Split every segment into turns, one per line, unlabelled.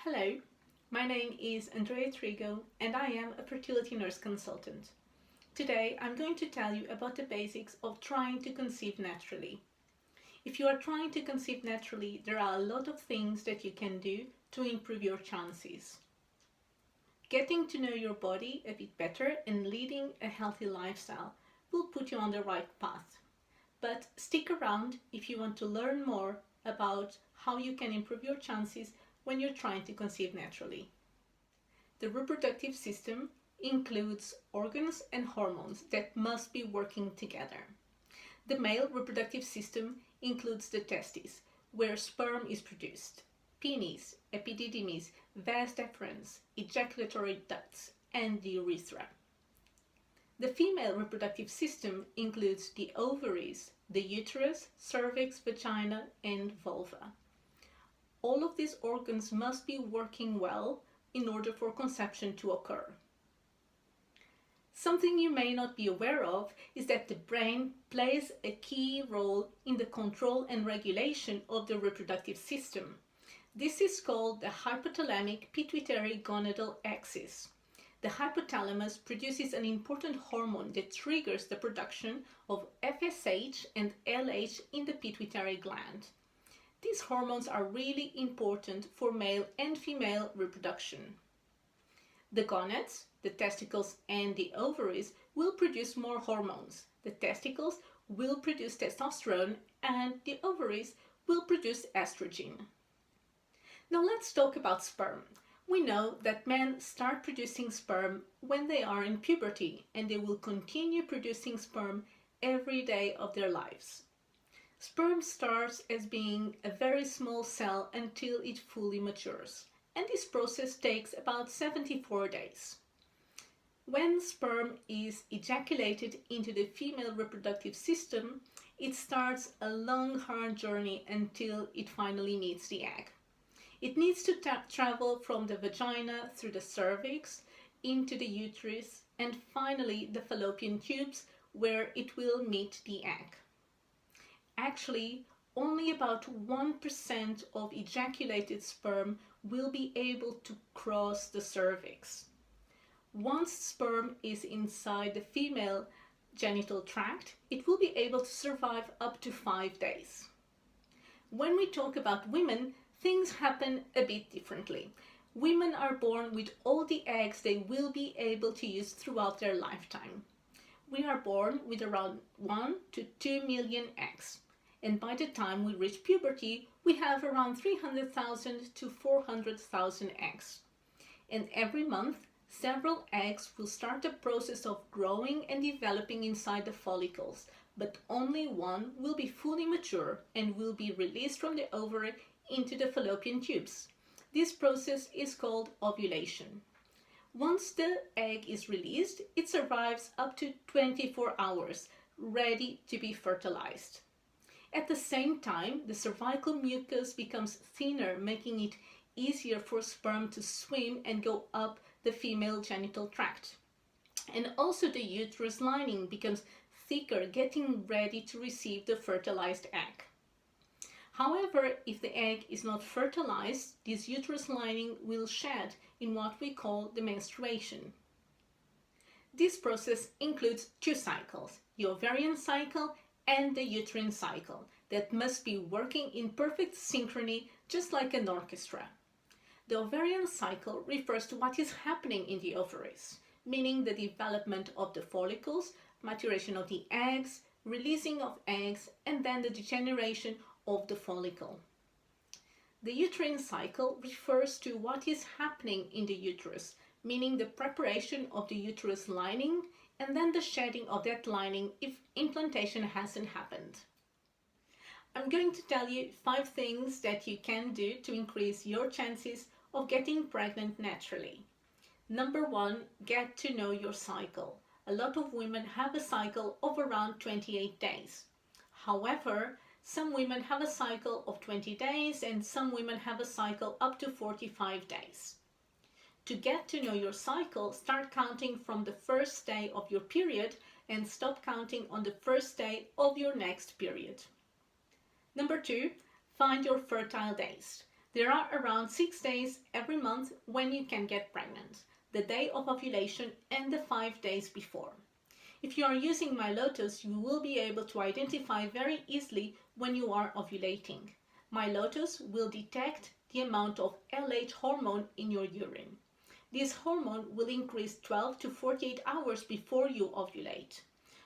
Hello, my name is Andrea Trigo and I am a fertility nurse consultant. Today I'm going to tell you about the basics of trying to conceive naturally. If you are trying to conceive naturally, there are a lot of things that you can do to improve your chances. Getting to know your body a bit better and leading a healthy lifestyle will put you on the right path. But stick around if you want to learn more about how you can improve your chances when you're trying to conceive naturally. The reproductive system includes organs and hormones that must be working together. The male reproductive system includes the testes, where sperm is produced, penis, epididymis, vas deferens, ejaculatory ducts, and the urethra. The female reproductive system includes the ovaries, the uterus, cervix, vagina, and vulva. All of these organs must be working well in order for conception to occur. Something you may not be aware of is that the brain plays a key role in the control and regulation of the reproductive system. This is called the hypothalamic pituitary gonadal axis. The hypothalamus produces an important hormone that triggers the production of FSH and LH in the pituitary gland. These hormones are really important for male and female reproduction. The gonads, the testicles and the ovaries will produce more hormones. The testicles will produce testosterone and the ovaries will produce estrogen. Now let's talk about sperm. We know that men start producing sperm when they are in puberty and they will continue producing sperm every day of their lives. Sperm starts as being a very small cell until it fully matures, and this process takes about 74 days. When sperm is ejaculated into the female reproductive system, it starts a long, hard journey until it finally meets the egg. It needs to travel from the vagina through the cervix into the uterus and finally the fallopian tubes, where it will meet the egg. Actually, only about 1% of ejaculated sperm will be able to cross the cervix. Once sperm is inside the female genital tract, it will be able to survive up to 5 days. When we talk about women, things happen a bit differently. Women are born with all the eggs they will be able to use throughout their lifetime. We are born with around 1 to 2 million eggs. And by the time we reach puberty, we have around 300,000 to 400,000 eggs. And every month, several eggs will start the process of growing and developing inside the follicles, but only one will be fully mature and will be released from the ovary into the fallopian tubes. This process is called ovulation. Once the egg is released, it survives up to 24 hours, ready to be fertilized. At the same time, the cervical mucus becomes thinner, making it easier for sperm to swim and go up the female genital tract. And also the uterus lining becomes thicker, getting ready to receive the fertilized egg. However, if the egg is not fertilized, this uterus lining will shed in what we call the menstruation. This process includes 2 cycles, the ovarian cycle and the uterine cycle, that must be working in perfect synchrony, just like an orchestra. The ovarian cycle refers to what is happening in the ovaries, meaning the development of the follicles, maturation of the eggs, releasing of eggs, and then the degeneration of the follicle. The uterine cycle refers to what is happening in the uterus, meaning the preparation of the uterus lining and then the shedding of that lining if implantation hasn't happened. I'm going to tell you 5 things that you can do to increase your chances of getting pregnant naturally. Number 1, get to know your cycle. A lot of women have a cycle of around 28 days. However, some women have a cycle of 20 days and some women have a cycle up to 45 days. To get to know your cycle, start counting from the first day of your period and stop counting on the first day of your next period. Number 2, find your fertile days. There are around 6 days every month when you can get pregnant, the day of ovulation and the 5 days before. If you are using MyLotus, you will be able to identify very easily when you are ovulating. MyLotus will detect the amount of LH hormone in your urine. This hormone will increase 12 to 48 hours before you ovulate.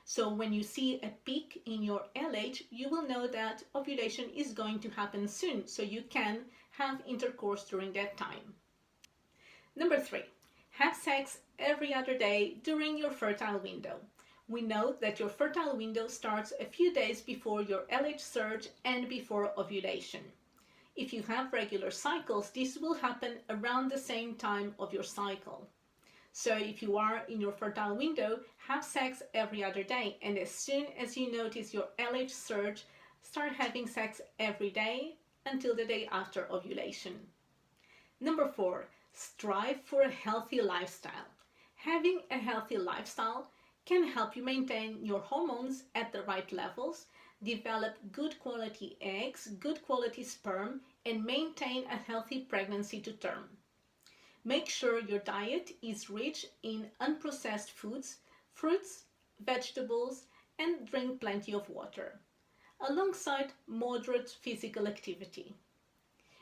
So when you see a peak in your LH, you will know that ovulation is going to happen soon, so you can have intercourse during that time. Number 3, have sex every other day during your fertile window. We know that your fertile window starts a few days before your LH surge and before ovulation. If you have regular cycles, this will happen around the same time of your cycle. So if you are in your fertile window, have sex every other day, and as soon as you notice your LH surge, start having sex every day until the day after ovulation. Number 4, strive for a healthy lifestyle. Having a healthy lifestyle can help you maintain your hormones at the right levels, develop good quality eggs, good quality sperm, and maintain a healthy pregnancy to term. Make sure your diet is rich in unprocessed foods, fruits, vegetables, and drink plenty of water, alongside moderate physical activity.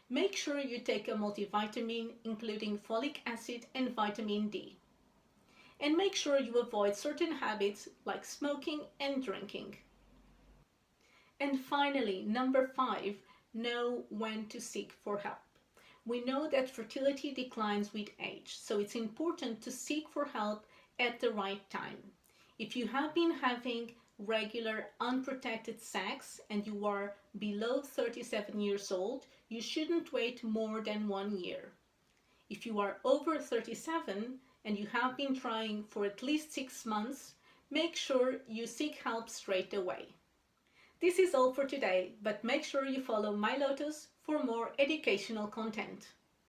Make sure you take a multivitamin including folic acid and vitamin D. And make sure you avoid certain habits like smoking and drinking. And finally, number 5, know when to seek for help. We know that fertility declines with age, so it's important to seek for help at the right time. If you have been having regular unprotected sex and you are below 37 years old, you shouldn't wait more than 1 year. If you are over 37 and you have been trying for at least 6 months, make sure you seek help straight away. This is all for today, but make sure you follow MyLotus for more educational content.